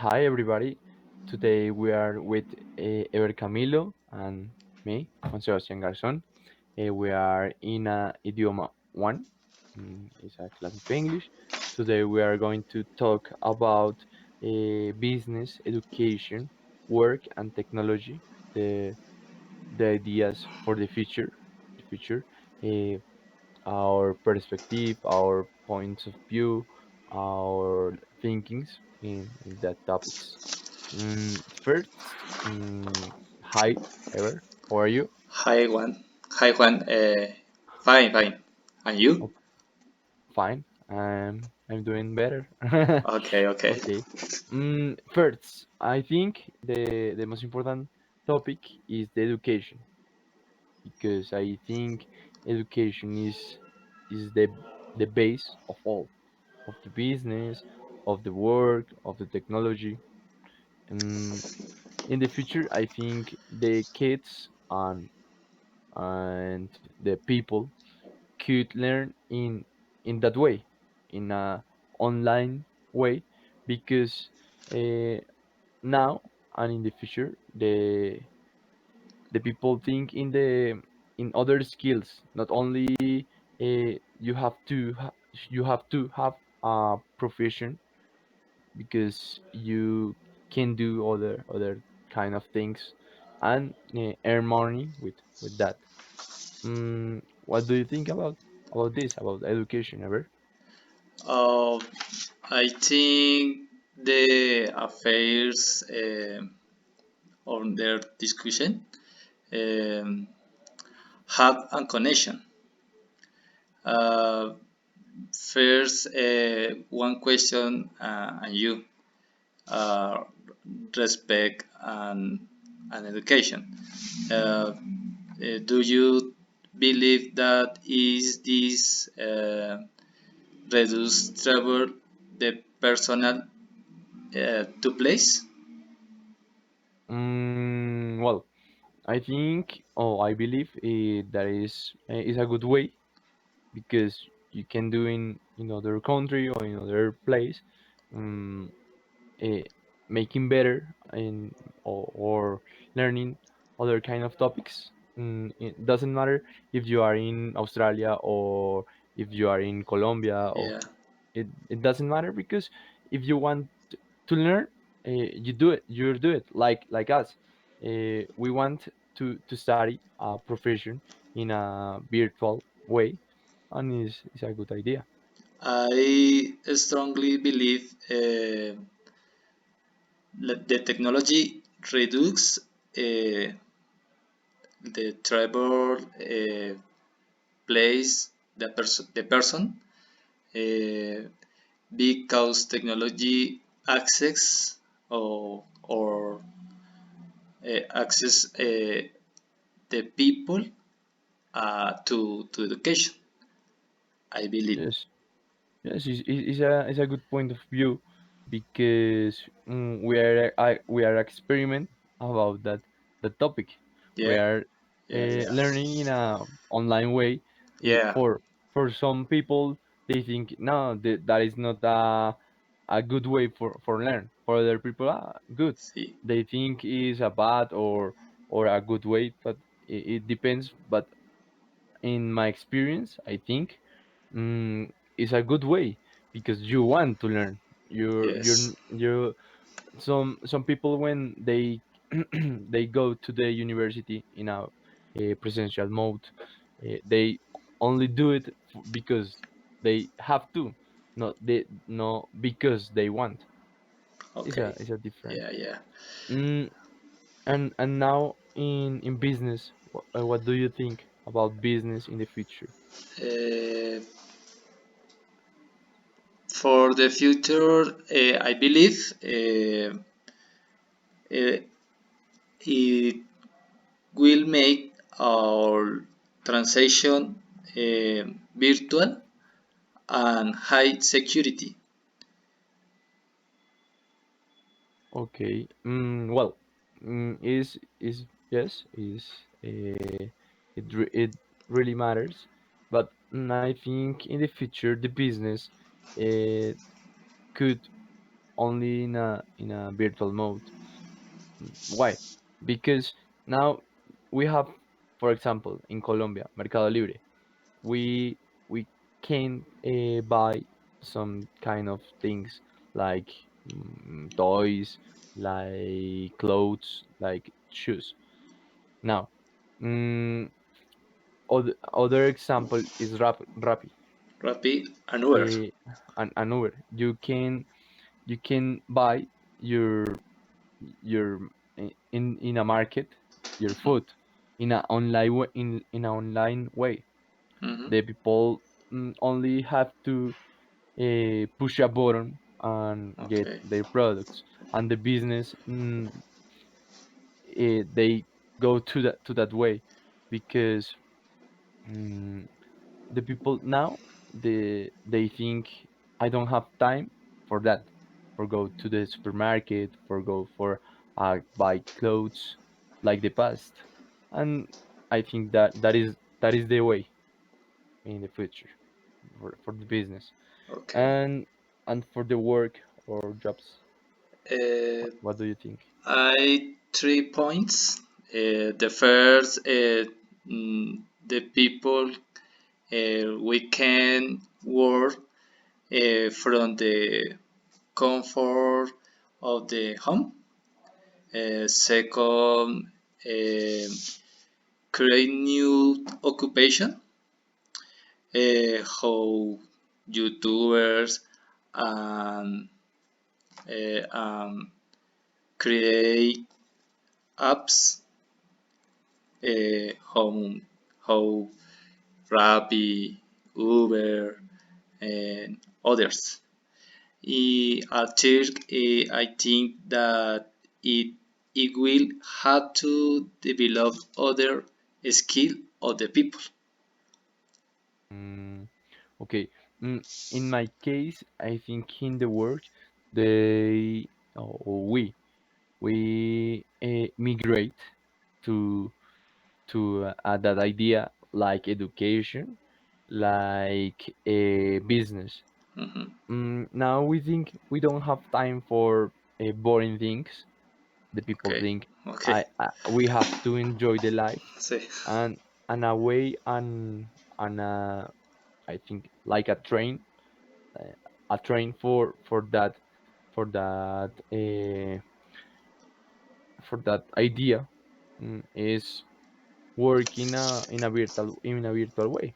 Hi everybody. Today we are with Ever Camilo and me, Juan Sebastián Garzón. We are in idioma one. It's a class of English. Today we are going to talk about business, education, work, and technology. The the ideas for the future. The future. Uh, our perspective, our points of view, our thinkings in that topics. First, hi, Ever. How are you? Hi Juan. Hi Juan. Fine, fine. And you? Oh, fine. I'm doing better. Okay, okay. Okay. First, I think the most important topic is the education because I think education is the base of the business, of the work, of the technology. And in the future, I think the kids and the people could learn in that way, in a online way, because uh, now and in the future, the people think in other skills. Not only you have to have a profession because you can do other kind of things and earn money with that. What do you think about this, about education, ever? Uh, I think the affairs on their discussion um, have a connection. Uh, First, one question and you uh, respect and education. Uh, do you believe that is this reduce travel the personal to place? Well, I think, I believe that is a good way because you can do in other country or in other place, um, uh, making better or learning other kind of topics. It doesn't matter if you are in Australia or if you are in Colombia, or Yeah. it doesn't matter because if you want to learn, you do it. You do it like us. We want to study a profession in a virtual way, and is a good idea. I strongly believe the technology reduce the travel place the person uh, because technology access or access the people to education. I believe. Yes. Yes, it's a good point of view because we are experiment about that topic. We Yeah, are yeah, yeah, learning in a online way. yeah. For some people, they think no, that is not a good way for learn. For other people, good. See, They think is a bad or a good way, but it depends. But in my experience, I think it's a good way because you want to learn. yes. You some people when they they go to the university in a presential mode, they only do it because they have to, not they no because they want. Okay. It's a different. Yeah, yeah. Mm, and now in business, what do you think about business in the future? Uh, for the future, I believe uh, it will make our transaction virtual and high security. Okay. Well, is yes, it really matters, but I think in the future the business uh, could only in a virtual mode. Why? Because now we have, for example, in Colombia, Mercado Libre, we we can buy some kind of things like toys, like clothes, like shoes. Now, mm, other example is Rappi, Rappi and Uber. uh, and Uber. You can buy your in a market your food in a online in an online way. Hmm. The people only have to push a button and get Okay. their products, and the business they go to that way because mm, the people now they think I don't have time for that, for go to the supermarket, for go for buy clothes like the past, and I think that is the way in the future for the business Okay. and for the work or jobs. Uh, What do you think? I 3 points. The first, the people we can work from the comfort of the home. Second, create new occupation. How YouTubers and create apps. How Rappi, Uber, and others. At third, I think that it will have to develop other skill of the people. Mm, okay. In my case, I think in the work they or we migrate to that idea like education, like a business. Mhm. Now we think we don't have time for boring things. The people Okay, think okay. we have to enjoy the life Sí. and a way and I think like uh, a train for that for that idea is work in a virtual way,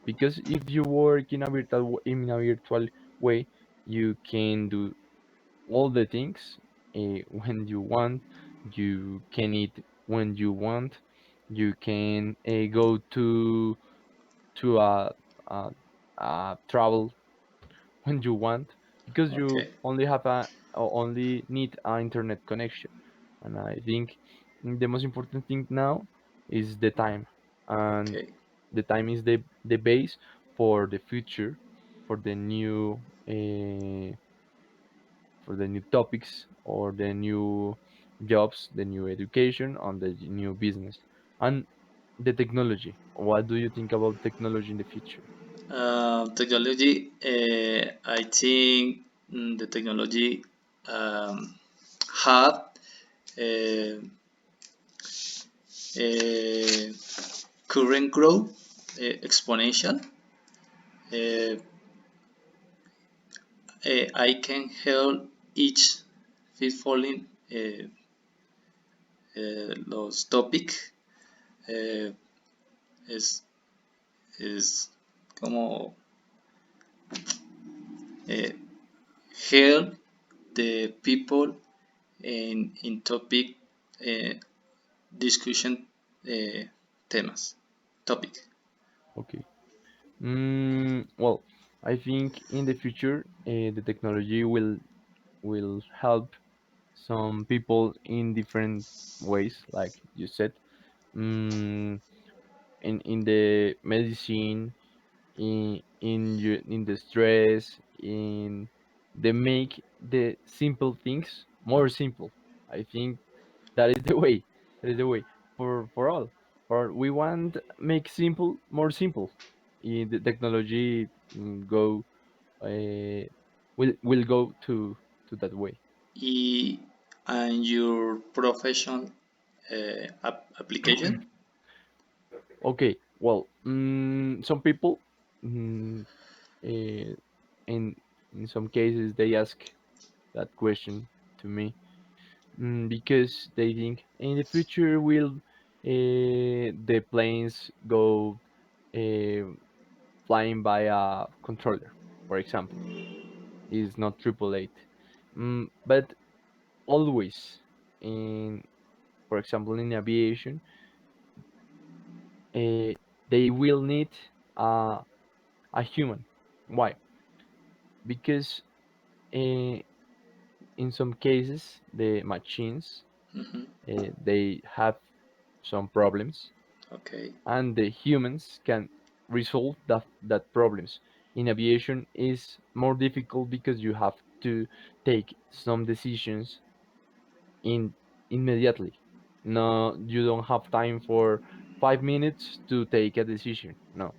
because if you work in a virtual way you can do all the things when you want. You can eat when you want. You can go to a, a travel when you want, because you Okay, only have or only need an internet connection. And I think the most important thing now is the time, and okay. the time is the base for the future, for the new topics or the new jobs, the new education, and the new business and the technology. What do you think about technology in the future? Technology, I think the technology had uh, uh, current growth exponential. Uh, I can help each fit falling los topic eh, es, es como eh, help the people in topic eh, discussion temas topic. Okay. Well, I think in the future, the technology will help some people in different ways, like you said, mm, in the medicine, in the stress, in the make the simple things more simple. I think that is the way. That is the way for all. For we want make simple more simple. The technology go will go to. to that way. E- and your professional application? Okay, well, some people, mm, uh, in in some cases, they ask that question to me, because they think in the future will the planes go uh, flying by a controller, for example, is not triple eight. But always in, for example, in aviation, uh, they will need uh, a human. Why? Because uh, in some cases the machines Hmm. they have some problems, Okay, and the humans can resolve that problems. In aviation is more difficult because you have to take some decisions in immediately. No, you don't have time for 5 minutes to take a decision. No,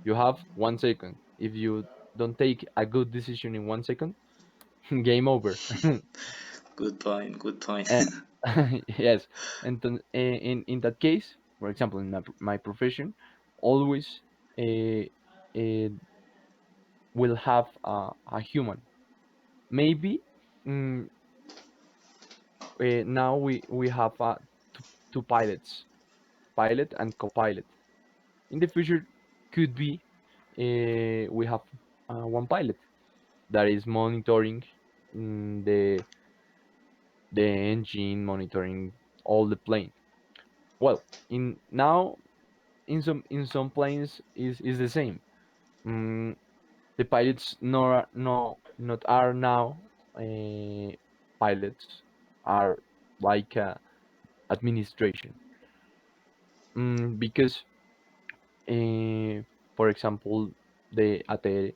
you have 1 second. If you don't take a good decision in 1 second, game over. good point. Good point. Uh, yes, and then, in that case, for example, in my profession, always uh, uh, will have a human. Maybe, mm, now we have two pilots, pilot and co-pilot. In the future, could be we have one pilot that is monitoring, the engine, monitoring all the plane. Well, in now in some planes is the same. Mm, the pilots not are now pilots, are like administration. Because for example, the at the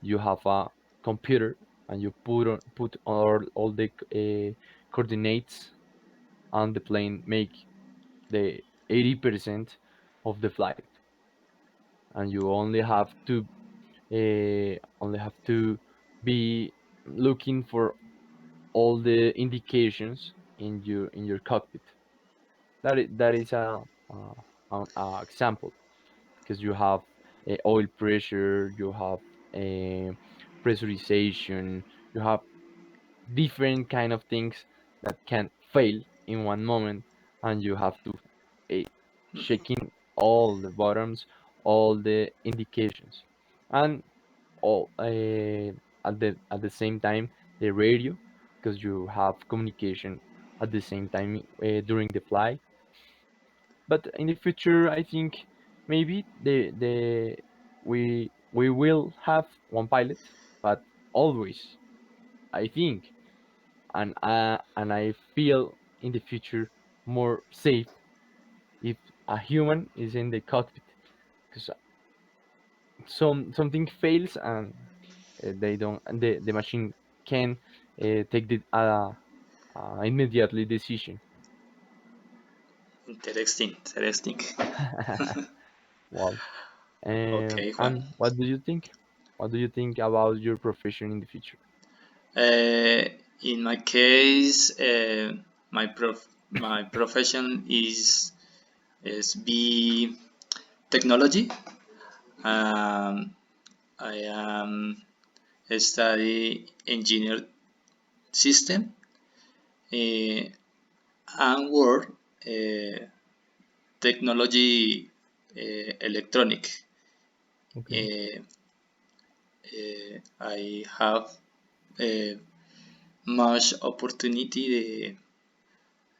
you have a computer, and you put all the coordinates, and the plane make the 80% of the flight, and you only have to be looking for all the indications in your cockpit. That is a example, because you have oil pressure, you have a pressurization, you have different kind of things that can fail in one moment, and you have to uh, checking all the bottoms, all the indications, and all at the same time the radio, because you have communication at the same time during the flight. But in the future, I think maybe we will have one pilot, but always, I think, and I feel in the future more safe if a human is in the cockpit, because something fails, and they don't and the machine can take the immediately decision. Interesting. Interesting. Wow. Okay, Juan. And what do you think about your profession in the future? Uh, in my case, my profession is be technology. Um, I am study engineer system and work uh, technology electronic. Okay, Uh, I have uh, much opportunity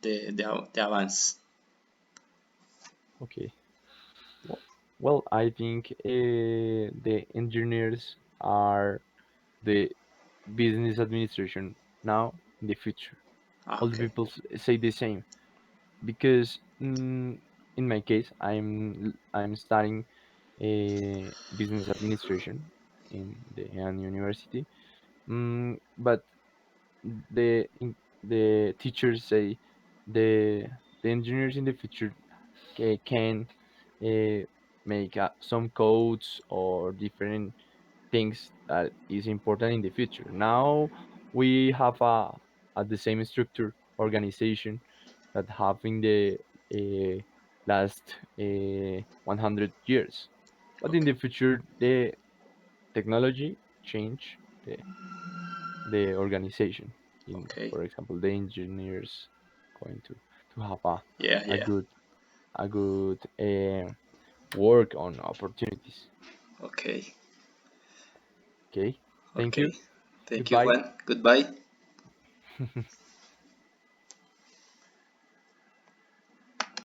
the advance. okay. Well, I think the engineers are the business administration now in the future. Ah, All the okay. people say the same, because in my case, I'm studying business administration in the university. But the teachers say the engineers in the future can make some codes or different things that is important in the future. Now we have the same structure organization that have in the last 100 years. But in Okay. the future, the technology change the organization. In, Okay. for example, the engineers going to have Yeah. a Yeah. good work on opportunities. Okay. Okay, thank Okay. you. Thank you, Goodbye. Juan. Goodbye.